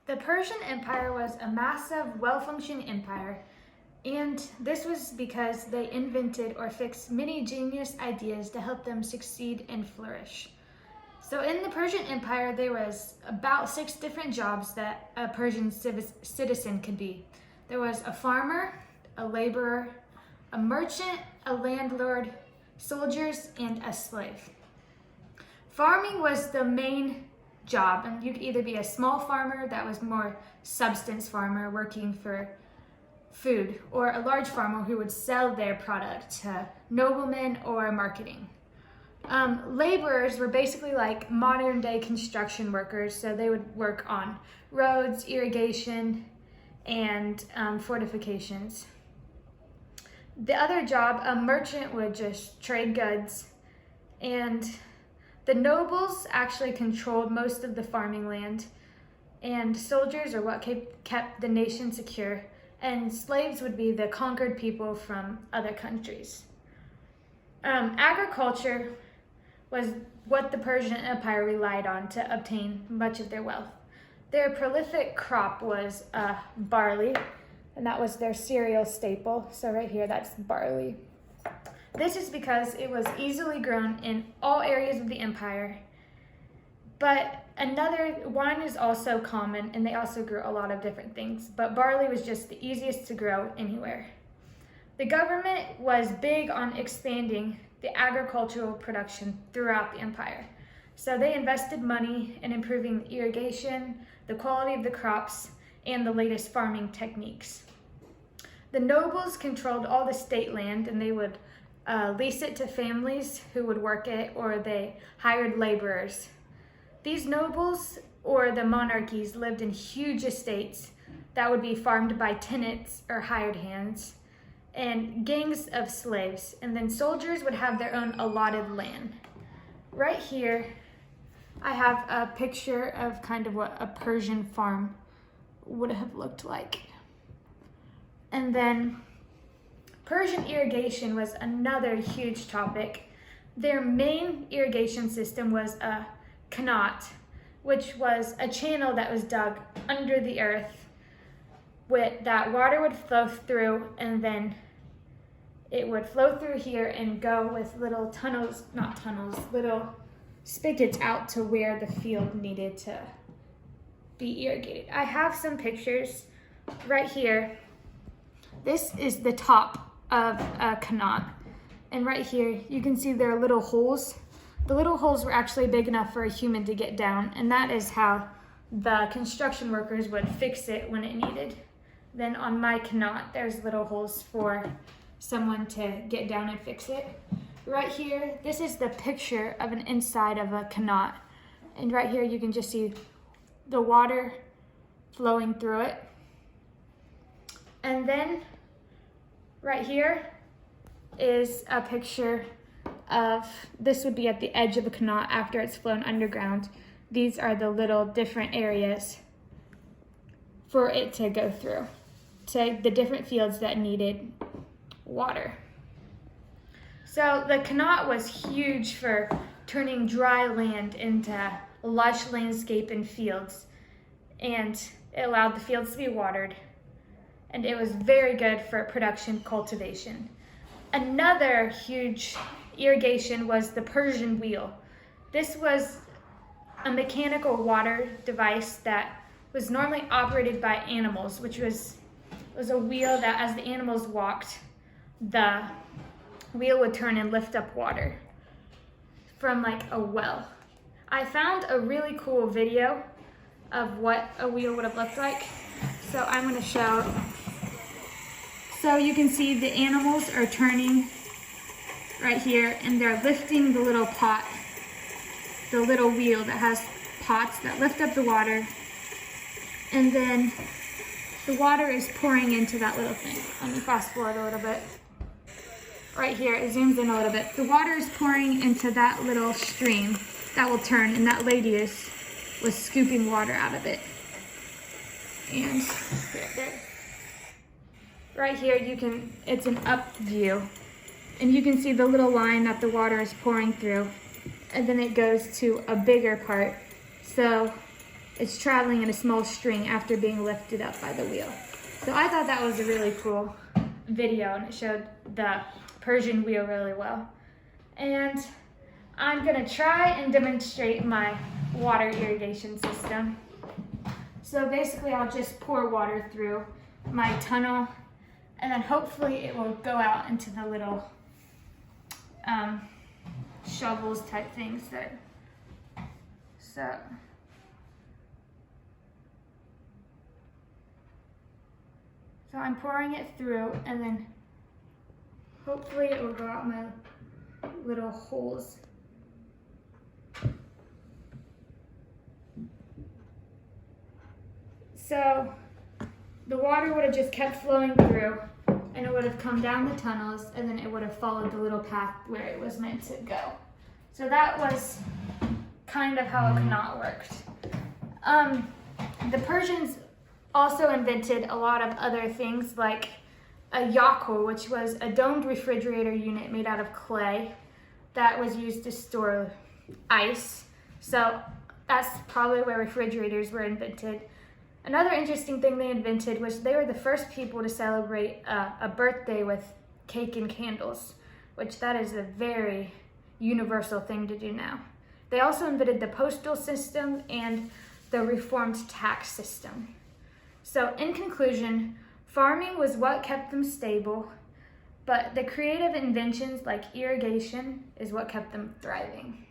The Persian Empire was a massive, well-functioning empire, and this was because they invented or fixed many genius ideas to help them succeed and flourish. So in the Persian Empire, there was about 6 different jobs that a Persian citizen could be. There was a farmer, a laborer, a merchant, a landlord, soldiers, and a slave. Farming was the main job, and you could either be a small farmer that was more subsistence farmer working for food, or a large farmer who would sell their product to noblemen or marketing. Laborers were basically like modern day construction workers, so they would work on roads, irrigation, and fortifications. The other job, a merchant would just trade goods, and the nobles actually controlled most of the farming land, and soldiers are what kept the nation secure, and slaves would be the conquered people from other countries. Agriculture was what the Persian Empire relied on to obtain much of their wealth. Their prolific crop was barley, and that was their cereal staple. So right here, that's barley. This is because it was easily grown in all areas of the empire. But wine is also common, and they also grew a lot of different things. But barley was just the easiest to grow anywhere. The government was big on expanding the agricultural production throughout the empire. So they invested money in improving the irrigation, the quality of the crops, and the latest farming techniques. The nobles controlled all the state land, and they would lease it to families who would work it, or they hired laborers. These nobles or the monarchies lived in huge estates that would be farmed by tenants or hired hands, and gangs of slaves, and then soldiers would have their own allotted land. Right here, I have a picture of kind of what a Persian farm would have looked like. And then Persian irrigation was another huge topic. Their main irrigation system was a qanat, which was a channel that was dug under the earth with that water would flow through, and then it would flow through here and go with little little spigots out to where the field needed to be irrigated. I have some pictures right here. This is the top of a qanat, and right here you can see there are little holes. The little holes were actually big enough for a human to get down, and that is how the construction workers would fix it when it needed. Then on my qanat, there's little holes for someone to get down and fix it. Right here, this is the picture of an inside of a qanat, and right here you can just see the water flowing through it. And then right here is a picture of, this would be at the edge of a qanat after it's flown underground. These are the little different areas for it to go through, to the different fields that needed water. So the qanat was huge for turning dry land into lush landscape and fields, and it allowed the fields to be watered, and it was very good for production cultivation. Another huge irrigation was the Persian wheel. This was a mechanical water device that was normally operated by animals, which was a wheel that as the animals walked, the wheel would turn and lift up water from like a well. I found a really cool video of what a wheel would have looked like, so I'm going to show. So you can see the animals are turning right here, and they're lifting the little pot, the little wheel that has pots that lift up the water, and then the water is pouring into that little thing. Let me fast forward a little bit. Right here, it zooms in a little bit. The water is pouring into that little stream that will turn, and that lady was scooping water out of it. And right here, it's an up view, and you can see the little line that the water is pouring through, and then it goes to a bigger part. So it's traveling in a small string after being lifted up by the wheel. So I thought that was a really cool video, and it showed the Persian wheel really well. And I'm gonna try and demonstrate my water irrigation system. So basically I'll just pour water through my tunnel, and then hopefully it will go out into the little shovels type things so I'm pouring it through, and then hopefully it will go out my little holes. So the water would have just kept flowing through, and it would have come down the tunnels, and then it would have followed the little path where it was meant to go. So that was kind of how a canal worked. The Persians also invented a lot of other things, like a yakul, which was a domed refrigerator unit made out of clay that was used to store ice. So that's probably where refrigerators were invented. Another interesting thing they invented was they were the first people to celebrate a birthday with cake and candles, which that is a very universal thing to do now. They also invented the postal system and the reformed tax system. So in conclusion, farming was what kept them stable, but the creative inventions like irrigation is what kept them thriving.